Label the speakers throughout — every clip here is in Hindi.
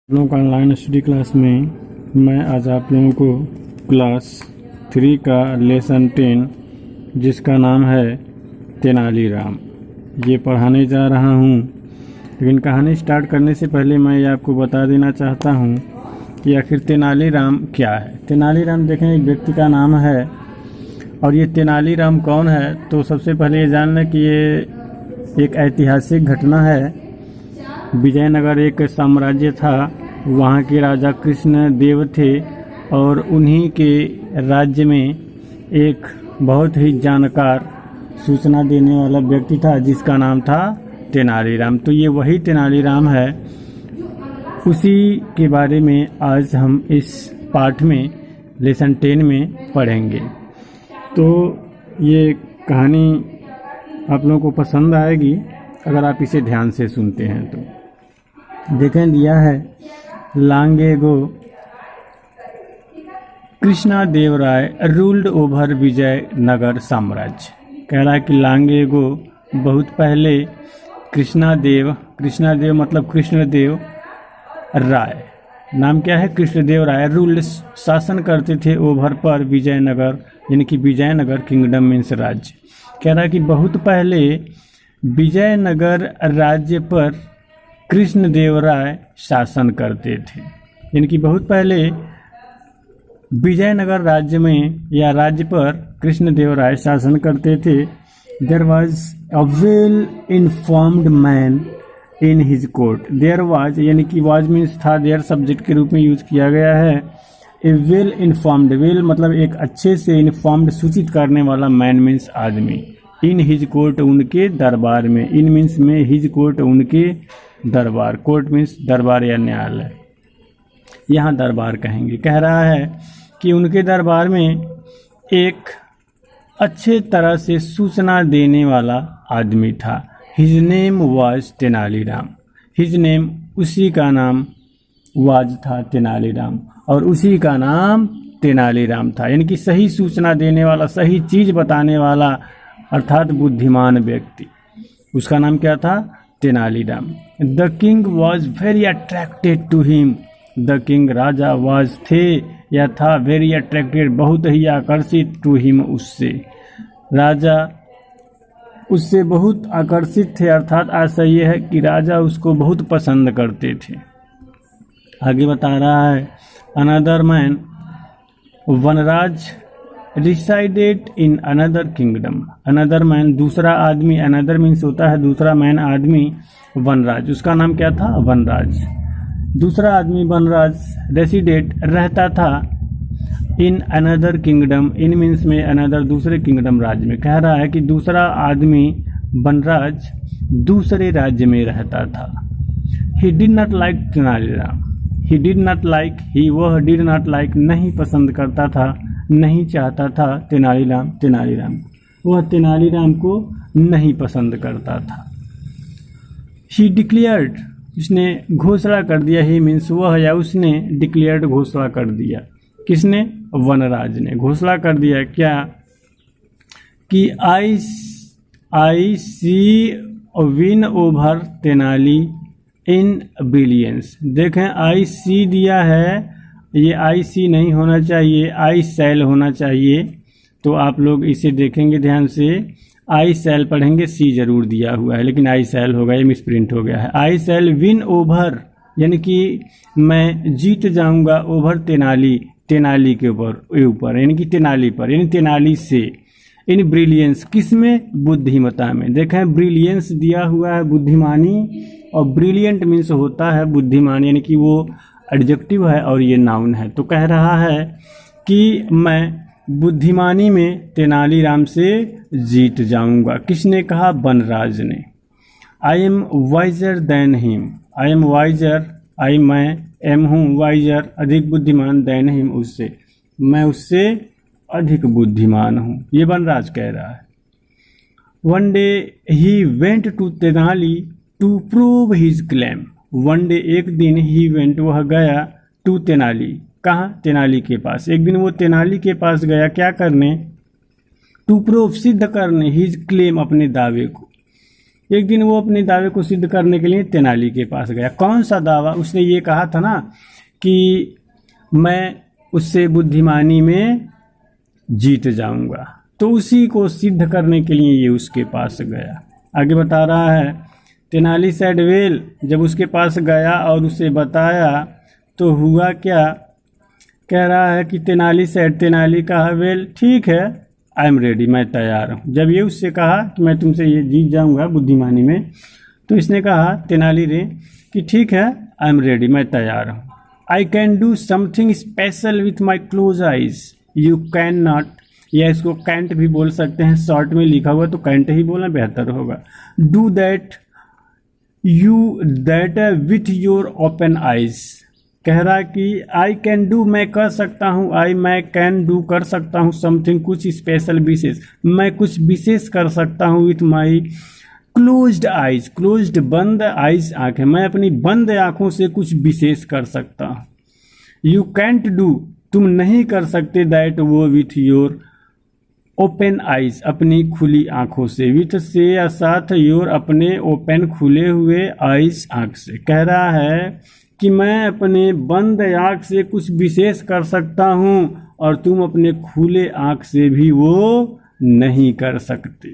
Speaker 1: आप लोगों का ऑनलाइन स्टडी क्लास में मैं आज आप लोगों को क्लास 3 का लेसन 10 जिसका नाम है तेनालीराम ये पढ़ाने जा रहा हूँ। लेकिन कहानी स्टार्ट करने से पहले मैं ये आपको बता देना चाहता हूँ कि आखिर तेनालीराम क्या है। तेनालीराम देखें एक व्यक्ति का नाम है और ये तेनालीराम कौन है, तो सबसे पहले ये जान लें कि ये एक ऐतिहासिक घटना है। विजयनगर एक साम्राज्य था, वहाँ के राजा कृष्ण देव थे और उन्हीं के राज्य में एक बहुत ही जानकार सूचना देने वाला व्यक्ति था जिसका नाम था तेनालीराम। तो ये वही तेनालीराम है, उसी के बारे में आज हम इस पाठ में लेसन 10 में पढ़ेंगे। तो ये कहानी आप लोगों को पसंद आएगी अगर आप इसे ध्यान से सुनते हैं। तो देखें दिया है लॉन्ग एगो कृष्णा देव राय रूल्ड ओवर विजयनगर साम्राज्य। कह रहा है कि लॉन्ग एगो बहुत पहले कृष्णा देव मतलब कृष्णदेव राय, नाम क्या है कृष्णदेव राय, रूल्ड शासन करते थे ओवर पर विजयनगर, यानी कि विजयनगर किंगडम मीन्स राज्य। कह रहा है कि बहुत पहले विजयनगर राज्य पर कृष्णदेव राय शासन करते थे, यानी कि बहुत पहले विजयनगर राज्य में या राज्य पर कृष्णदेव राय शासन करते थे। There was a well informed man in his court. There was यानी कि वाज मीन्स था, देयर सब्जेक्ट के रूप में यूज किया गया है। ए वेल इन्फॉर्म्ड, वेल मतलब एक अच्छे से, इन्फॉर्म्ड सूचित करने वाला, मैन मीन्स आदमी, इन हिज कोर्ट उनके दरबार में, इन मीन्स में, हिज कोर्ट उनके दरबार, कोर्ट मीन्स दरबार या न्यायालय, यहाँ दरबार कहेंगे। कह रहा है कि उनके दरबार में एक अच्छे तरह से सूचना देने वाला आदमी था। His name was Tenaliram, his name उसी का नाम वाज था तेनालीराम, और उसी का नाम तेनालीराम था, यानी कि सही सूचना देने वाला, सही चीज बताने वाला, अर्थात बुद्धिमान व्यक्ति। उसका नाम क्या था? Tenaliram. The king was very attracted to him, the king राजा वॉज थे या था, वेरी अट्रैक्टेड बहुत ही आकर्षित, टू हिम उससे, राजा उससे बहुत आकर्षित थे, अर्थात आशा यह है कि राजा उसको बहुत पसंद करते थे। आगे बता रहा है another man Vanraj resided in another kingdom. Another man दूसरा आदमी, अनदर मीन्स होता है दूसरा, मैन आदमी, वनराज उसका नाम क्या था? वनराज। दूसरा आदमी वनराज रेसिडेड रहता था in another kingdom, in means में अनदर दूसरे किंगडम राज्य में। कह रहा है कि दूसरा आदमी वनराज दूसरे राज्य में रहता था। He did not like Tenaliram, he did not like, he वह डिड नॉट लाइक नहीं पसंद करता था, नहीं चाहता था तेनालीराम, वह तेनालीराम को नहीं पसंद करता था। ही डिक्लेयर्ड, उसने घोषणा कर दिया, ही मीन्स वह या उसने, डिक्लेयर्ड घोषणा कर दिया, किसने? वनराज ने घोषणा कर दिया क्या? कि आई सी विन ओवर तेनाली इन ब्रिलियंस। देखें आई सी दिया है, ये आई सी नहीं होना चाहिए, आई सैल होना चाहिए। तो आप लोग इसे देखेंगे ध्यान से, आई सैल पढ़ेंगे, सी जरूर दिया हुआ है लेकिन आई सैल होगा, ये मिसप्रिंट हो गया है। आई सैल विन ओवर, यानी कि मैं जीत जाऊंगा, ओवर तेनाली, तेनाली के ऊपर यानी कि तेनाली पर, यानी तेनाली से। इन ब्रिलियंस, किसमें? बुद्धिमता में। देखें ब्रिलियंस दिया हुआ है बुद्धिमानी, और ब्रिलियंट मीन्स होता है बुद्धिमान, यानी कि वो एडजेक्टिव है और ये नाउन है। तो कह रहा है कि मैं बुद्धिमानी में तेनालीराम से जीत जाऊंगा। किसने कहा? वनराज ने। I am wiser than him, I am wiser, I मैं एम हूँ, वाइजर अधिक बुद्धिमान, देन हिम उससे, मैं उससे अधिक बुद्धिमान हूँ, ये वनराज कह रहा है। One day he went to Tenali to prove his claim. One day एक दिन, ही वेंट वह गया, टू तेनाली, कहाँ? तेनाली के पास। एक दिन वो तेनाली के पास गया, क्या करने? टू प्रूव सिद्ध करने, हिज क्लेम अपने दावे को। एक दिन वो अपने दावे को सिद्ध करने के लिए तेनाली के पास गया। कौन सा दावा? उसने ये कहा था ना कि मैं उससे बुद्धिमानी में जीत जाऊंगा, तो उसी को सिद्ध करने के लिए ये उसके पास गया। आगे बता रहा है, तेनाली सेड वेल, जब उसके पास गया और उसे बताया तो हुआ क्या? कह रहा है कि तेनाली कहा वेल ठीक है, आई एम रेडी, मैं तैयार हूँ। जब ये उससे कहा कि मैं तुमसे ये जीत जाऊँगा बुद्धिमानी में, तो इसने कहा तेनाली ने कि ठीक है, आई एम रेडी, मैं तैयार हूँ। I can do something special with my close eyes, you can not, या इसको कैंट भी बोल सकते हैं, शॉर्ट में लिखा हुआ तो कैंट ही बोलना बेहतर होगा। Do that with your open eyes. कह रहा कि आई कैन डू, मैं कर सकता हूँ, मैं कैन डू कर सकता हूँ, समथिंग कुछ स्पेशल विशेष, मैं कुछ विशेष कर सकता हूँ with my closed eyes, closed बंद, आइज आंखें, मैं अपनी बंद आंखों से कुछ विशेष कर सकता हूँ। यू कैंट डू, तुम नहीं कर सकते, दैट वो विथ योर ओपन आइज, अपनी खुली आंखों से, विथ से या साथ, योर अपने, ओपन खुले हुए, आइज आंख से। कह रहा है कि मैं अपने बंद आंख से कुछ विशेष कर सकता हूं और तुम अपने खुले आंख से भी वो नहीं कर सकते।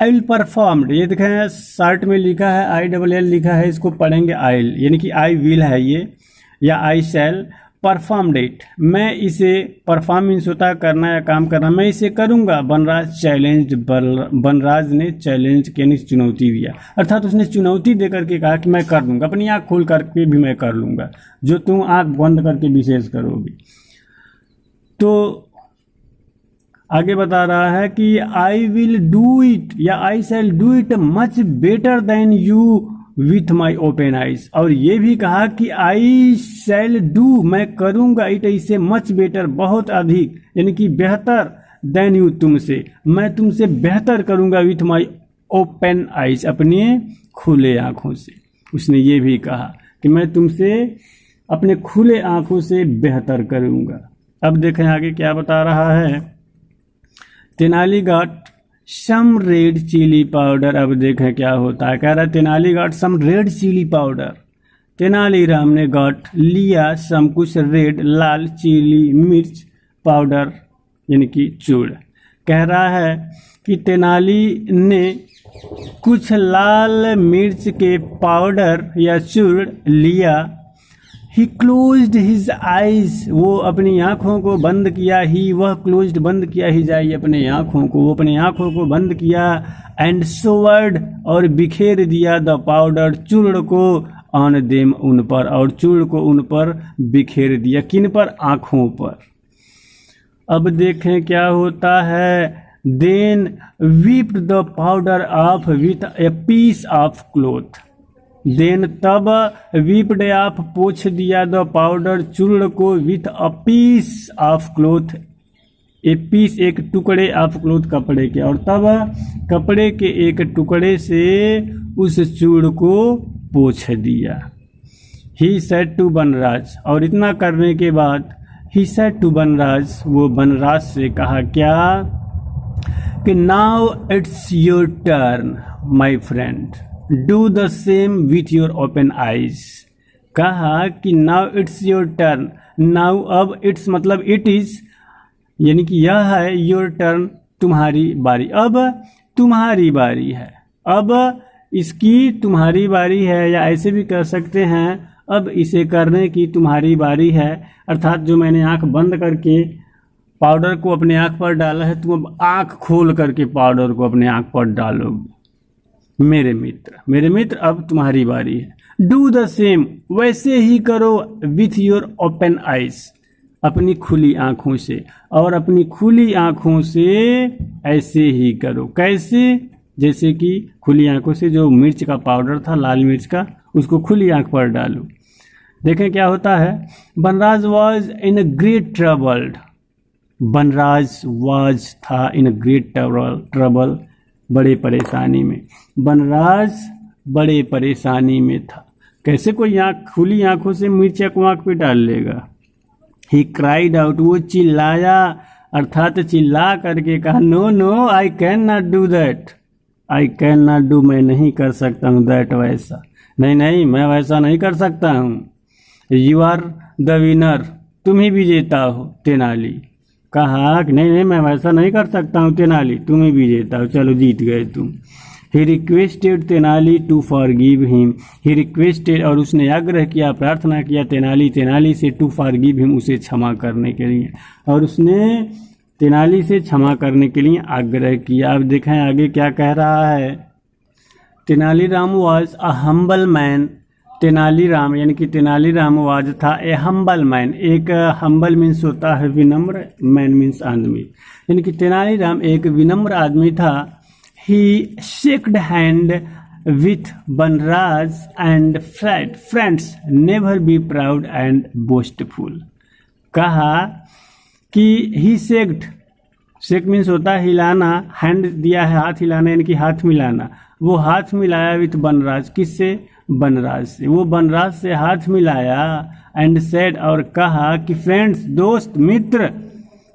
Speaker 1: आई विल परफॉर्म्ड, ये देखें शॉर्ट में लिखा है, ILL लिखा है, इसको पढ़ेंगे आइल, यानी कि आई विल है ये, या आई शैल परफॉर्म्ड इट, मैं इसे, परफॉर्म मीन्स होता है करना या काम करना, मैं इसे करूंगा। बनराज चैलेंज, बनराज ने चैलेंज यानी चुनौती दिया, अर्थात उसने चुनौती देकर के कहा कि मैं कर लूंगा, अपनी आंख खोल करके भी मैं कर लूंगा, जो तुम आंख बंद करके विशेष करोगी। तो आगे बता रहा है कि आई विल डू इट, या I shall do it much better than you with my open eyes, और ये भी कहा कि आई शैल डू, मैं करूंगा, इट, इसे मच बेटर, बहुत अधिक, यानी कि बेहतर, देन यू, तुमसे, मैं तुमसे बेहतर करूंगा, विथ माई ओपन आइज, अपने खुले आंखों से। उसने ये भी कहा कि मैं तुमसे अपने खुले आंखों से बेहतर करूंगा। अब देखें आगे क्या बता रहा है, Tenali got some red chilli powder. अब देखें क्या होता है, कह रहा है Tenali got some red chilli powder, Tenaliram ने गॉट लिया, सम कुछ, रेड लाल, चिली मिर्च, पाउडर यानी कि चूड़। कह रहा है कि तेनाली ने कुछ लाल मिर्च के पाउडर या चूड़ लिया। ही क्लोज्ड हिज आइज, वो अपनी आंखों को बंद किया, ही वह क्लोज्ड बंद किया, हिज आई अपने आंखों को, वो अपनी आंखों को बंद किया, एंड सोवर्ड और बिखेर दिया, द पाउडर चूर्ण को, ऑन देम उन पर, और चूर्ण को उन पर बिखेर दिया, किन पर? आंखों पर। अब देखें क्या होता है, then whipped the powder off with a piece of cloth, then तब whipped ऑफ पोंछ दिया, द पाउडर चूर्ण को, with a piece of cloth, a piece एक टुकड़े, ऑफ क्लोथ कपड़े के, और तब कपड़े के एक टुकड़े से उस चूर्ण को पोंछ दिया। ही सेड टू बनराज, और इतना करने के बाद ही सेड टू बनराज, वो बनराज से कहा क्या कि now it's your turn my friend, do the same with your open eyes. कहा कि now it's your turn, now अब, इट्स मतलब इट इज, यानी कि यह है, योर टर्न तुम्हारी बारी, अब तुम्हारी बारी है, अब इसकी तुम्हारी बारी है, या ऐसे भी कह सकते हैं अब इसे करने की तुम्हारी बारी है, अर्थात जो मैंने आंख बंद करके पाउडर को अपने आंख पर डाला है, तुम अब आंख खोल करके पाउडर को अपने आंख पर डालोगे। मेरे मित्र अब तुम्हारी बारी है। डू द सेम, वैसे ही करो, विथ योर ओपन आइज, अपनी खुली आंखों से, और अपनी खुली आंखों से ऐसे ही करो। कैसे? जैसे कि खुली आंखों से जो मिर्च का पाउडर था, लाल मिर्च का, उसको खुली आंख पर डालो। देखें क्या होता है, Banraj was in a great troubled, Banraj was था इन ग्रेट ट्रबल, बड़े परेशानी में, बनराज बड़े परेशानी में था। कैसे कोई आंख खुली आंखों से मिर्चा को आंख पे डाल लेगा? ही क्राइड आउट, वो चिल्लाया, अर्थात चिल्ला करके कहा, no no I can not do that, I can not do, मैं नहीं कर सकता हूँ, दैट वैसा, नहीं नहीं मैं वैसा नहीं कर सकता हूँ। यू आर द विनर, तुम ही विजेता हो। तेनाली कहा कि नहीं नहीं मैं वैसा नहीं कर सकता हूँ तेनाली, तुम ही विजेता हो, चलो जीत गए तुम। He requested Tenali to forgive him, he requested और उसने आग्रह किया, प्रार्थना किया तेनाली से टू फॉरगिव हिम, उसे क्षमा करने के लिए, और उसने तेनाली से क्षमा करने के लिए आग्रह किया। अब देखें आगे क्या कह रहा है। Tenaliram was a humble man, Tenaliram यानी कि तेनालीराम वाज था ए हम्बल मैन, एक हम्बल मीन्स होता है विनम्र, मैन मीन्स आदमी, यानी कि तेनालीराम एक विनम्र आदमी था। He shaked hand with Banraj and friends, never be proud and boastful. कहा कि ही शेक्ड, शेक मीन्स होता है हिलाना, हैंड दिया है हाथ हिलाना यानी कि हाथ मिलाना, वो हाथ मिलाया विथ बनराज, किससे, बनराज से, वो बनराज से हाथ मिलाया। एंड सेड और कहा कि फ्रेंड्स दोस्त मित्र,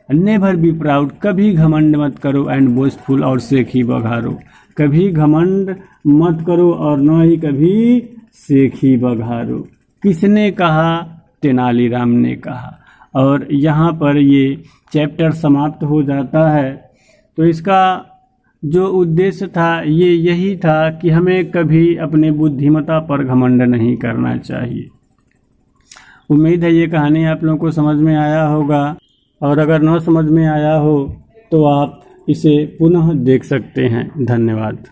Speaker 1: नेवर बी प्राउड, कभी घमंड मत करो, एंड बोस्टफुल और शेख ही बघारो, कभी घमंड मत करो और न ही कभी शेख ही बघारो। किसने कहा, तेनालीराम ने कहा। और यहाँ पर ये चैप्टर समाप्त हो जाता है। तो इसका जो उद्देश्य था ये यही था कि हमें कभी अपने बुद्धिमत्ता पर घमंड नहीं करना चाहिए। उम्मीद है ये कहानी आप लोगों को समझ में आया होगा, और अगर न समझ में आया हो तो आप इसे पुनः देख सकते हैं। धन्यवाद।